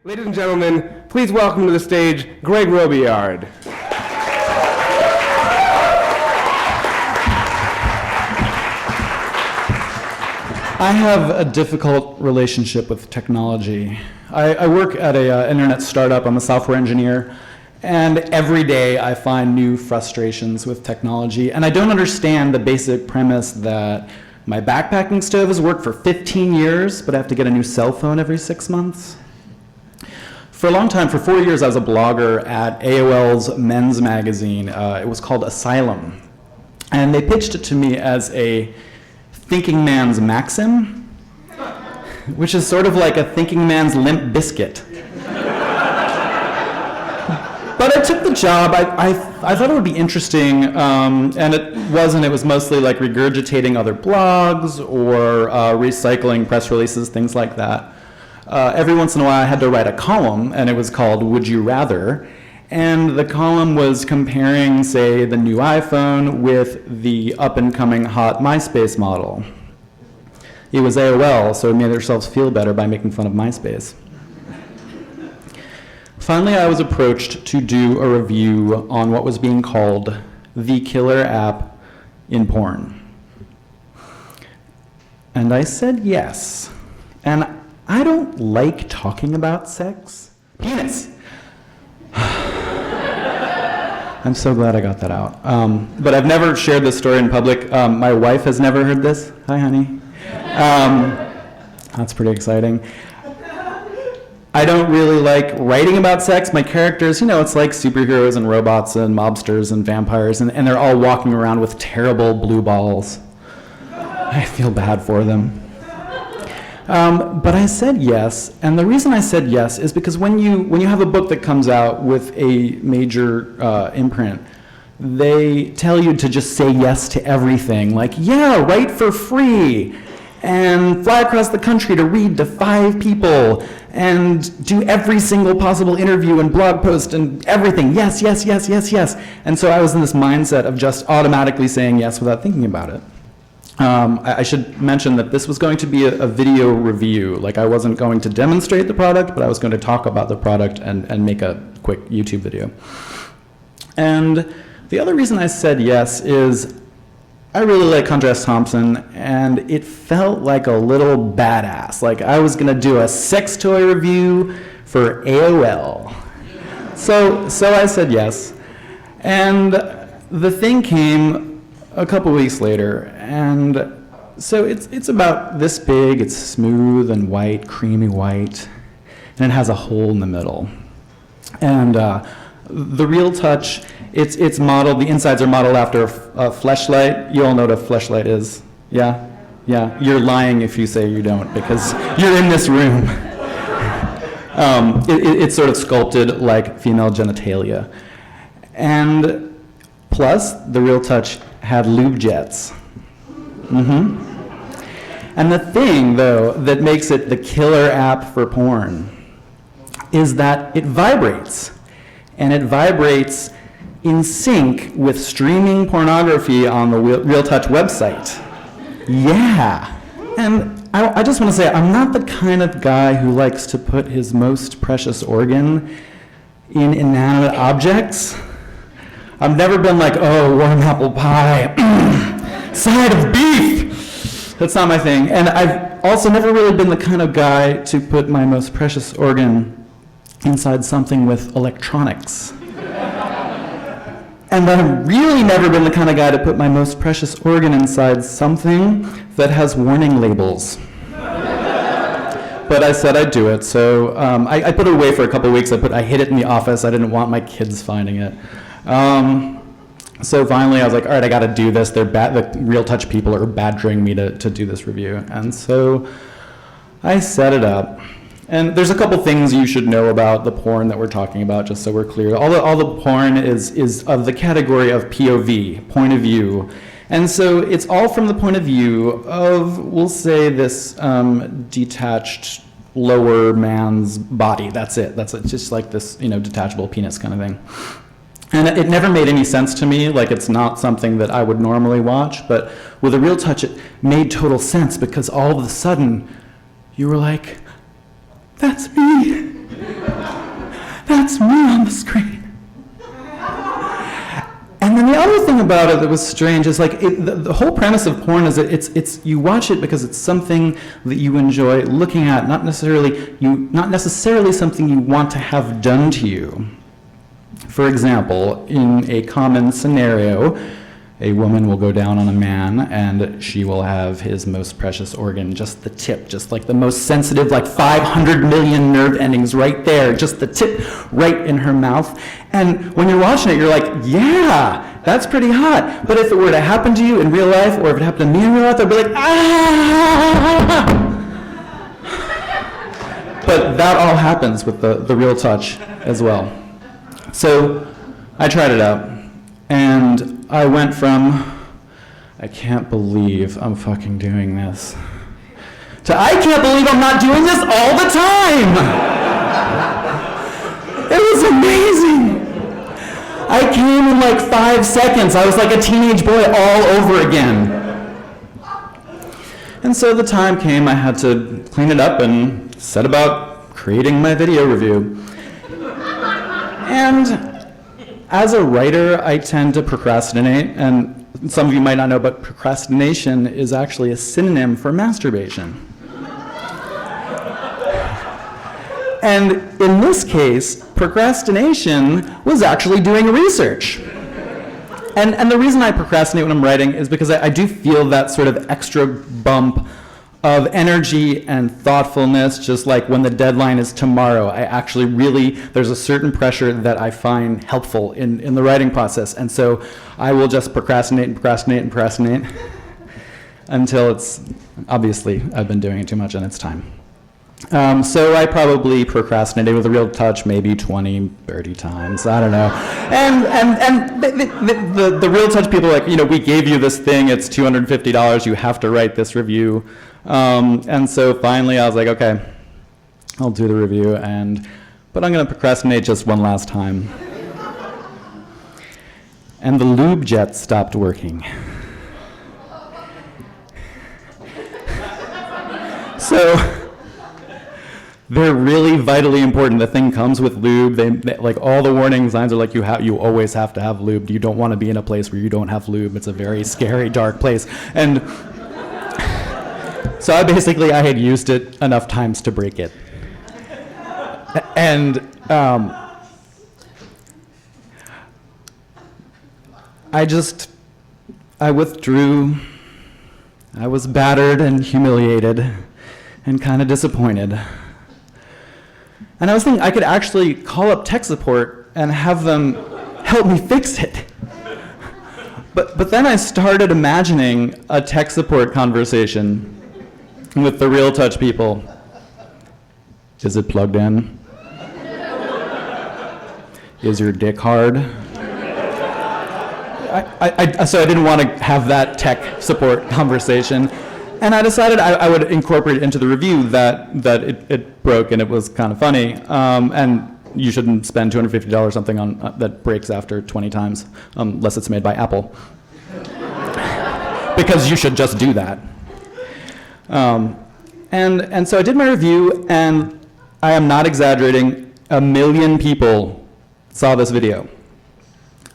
Ladies and gentlemen, please welcome to the stage Greg Robillard. I have a difficult relationship with technology. I work at an internet startup. I'm a software engineer, and every day I find new frustrations with technology, and I don't understand the basic premise that my backpacking stove has worked for 15 years, but I have to get a new cell phone every 6 months. For a long time, for 4 years, I was a blogger at AOL's men's magazine. It was called Asylum, and they pitched it to me as a thinking man's maxim, which is sort of like a thinking man's Limp Biscuit. But I took the job. I thought it would be interesting, and it wasn't. It was mostly like regurgitating other blogs or recycling press releases, things like that. Every once in a while I had to write a column, and it was called Would You Rather? And the column was comparing, say, the new iPhone with the up-and-coming hot MySpace model. It was AOL, so it made themselves feel better by making fun of MySpace. Finally, I was approached to do a review on what was being called the killer app in porn. And I said yes. And I don't like talking about sex. Penis. I'm so glad I got that out. But I've never shared this story in public. My wife has never heard this. Hi, honey. That's pretty exciting. I don't really like writing about sex. My characters, it's like superheroes and robots and mobsters and vampires, and they're all walking around with terrible blue balls. I feel bad for them. But I said yes, and the reason I said yes is because when you have a book that comes out with a major imprint, they tell you to just say yes to everything, like, yeah, write for free, and fly across the country to read to 5 people, and do every single possible interview and blog post and everything, yes, yes, yes, yes, yes. And so I was in this mindset of just automatically saying yes without thinking about it. I should mention that this was going to be a video review. Like, I wasn't going to demonstrate the product, but I was going to talk about the product and make a quick YouTube video. And the other reason I said yes is I really like Hunter S. Thompson, and it felt like a little badass. Like I was going to do a sex toy review for AOL. So I said yes. And the thing came a couple weeks later, and so it's about this big. It's smooth and white, creamy white, and it has a hole in the middle. And the Real Touch, it's modeled. The insides are modeled after a fleshlight. You all know what a fleshlight is, yeah? Yeah. You're lying if you say you don't, because you're in this room. It's sort of sculpted like female genitalia, and plus the Real Touch had lube jets. And the thing, though, that makes it the killer app for porn is that it vibrates. And it vibrates in sync with streaming pornography on the Real Touch website. Yeah. And I just want to say, I'm not the kind of guy who likes to put his most precious organ in inanimate objects. I've never been like, oh, warm apple pie, side of beef. That's not my thing. And I've also never really been the kind of guy to put my most precious organ inside something with electronics. And I've really never been the kind of guy to put my most precious organ inside something that has warning labels. But I said I'd do it, so I put it away for a couple weeks. I hid it in the office. I didn't want my kids finding it. So finally I was like, all right, I got to do this. The Real Touch people are badgering me to do this review. And so I set it up. And there's a couple things you should know about the porn that we're talking about, just so we're clear. All the porn is of the category of POV, point of view. And so it's all from the point of view of, we'll say, this detached lower man's body. That's it. That's it. Just like this, detachable penis kind of thing. And it never made any sense to me, like it's not something that I would normally watch, but with a Real Touch it made total sense, because all of a sudden you were like, that's me. that's me on the screen. And then the other thing about it that was strange is like the whole premise of porn is that it's you watch it because it's something that you enjoy looking at, not necessarily something you want to have done to you. For example, in a common scenario, a woman will go down on a man and she will have his most precious organ, just the tip, just like the most sensitive, like 500 million nerve endings right there, just the tip right in her mouth. And when you're watching it, you're like, yeah, that's pretty hot. But if it were to happen to you in real life, or if it happened to me in real life, I'd be like, ah! But that all happens with the real touch as well. So I tried it out. And I went from, I can't believe I'm fucking doing this, to I can't believe I'm not doing this all the time. It was amazing. I came in like 5 seconds. I was like a teenage boy all over again. And so the time came, I had to clean it up and set about creating my video review. And as a writer, I tend to procrastinate, and some of you might not know, but procrastination is actually a synonym for masturbation. And in this case, procrastination was actually doing research. And the reason I procrastinate when I'm writing is because I do feel that sort of extra bump of energy and thoughtfulness, just like when the deadline is tomorrow. I actually really, there's a certain pressure that I find helpful in the writing process. And so I will just procrastinate until it's, obviously, I've been doing it too much and it's time. So I probably procrastinated with a real touch maybe 20, 30 times, I don't know. And the real touch people are like, you know, we gave you this thing, it's $250, you have to write this review. And so finally I was like, okay, I'll do the review, but I'm gonna procrastinate just one last time. And the lube jet stopped working. So, they're really vitally important. The thing comes with lube. They like all the warning signs are like you always have to have lube. You don't want to be in a place where you don't have lube. It's a very scary, dark place. And so I had used it enough times to break it. And I withdrew. I was battered and humiliated and kind of disappointed. And I was thinking I could actually call up tech support and have them help me fix it. But then I started imagining a tech support conversation with the real touch people. Is it plugged in? Is your dick hard? So I didn't want to have that tech support conversation. And I decided I would incorporate it into the review that it broke and it was kind of funny. And you shouldn't spend $250 something on that breaks after 20 times, unless it's made by Apple. Because you should just do that. And so I did my review, and I am not exaggerating, 1 million people saw this video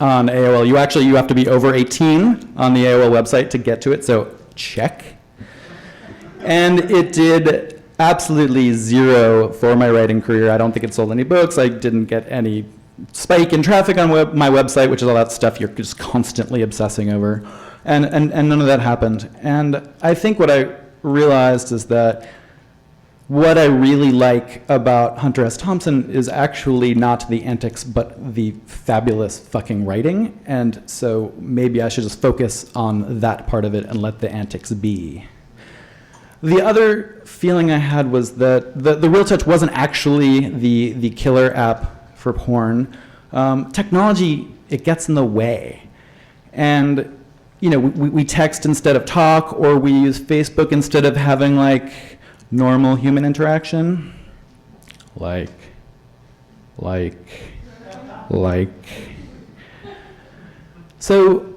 on AOL. You have to be over 18 on the AOL website to get to it, so check. And it did absolutely zero for my writing career. I don't think it sold any books. I didn't get any spike in traffic on my website, which is all that stuff you're just constantly obsessing over. And none of that happened. And I think what I realized is that what I really like about Hunter S. Thompson is actually not the antics, but the fabulous fucking writing. And so maybe I should just focus on that part of it and let the antics be. The other feeling I had was that the Real Touch wasn't actually the killer app for porn. Technology, it gets in the way. And we text instead of talk, or we use Facebook instead of having like normal human interaction. Like. So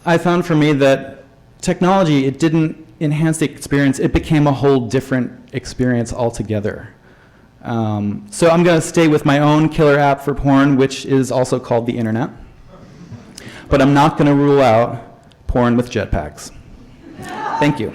I found for me that technology, it didn't enhance the experience, it became a whole different experience altogether. So I'm going to stay with my own killer app for porn, which is also called the internet. But I'm not going to rule out porn with jetpacks. Thank you.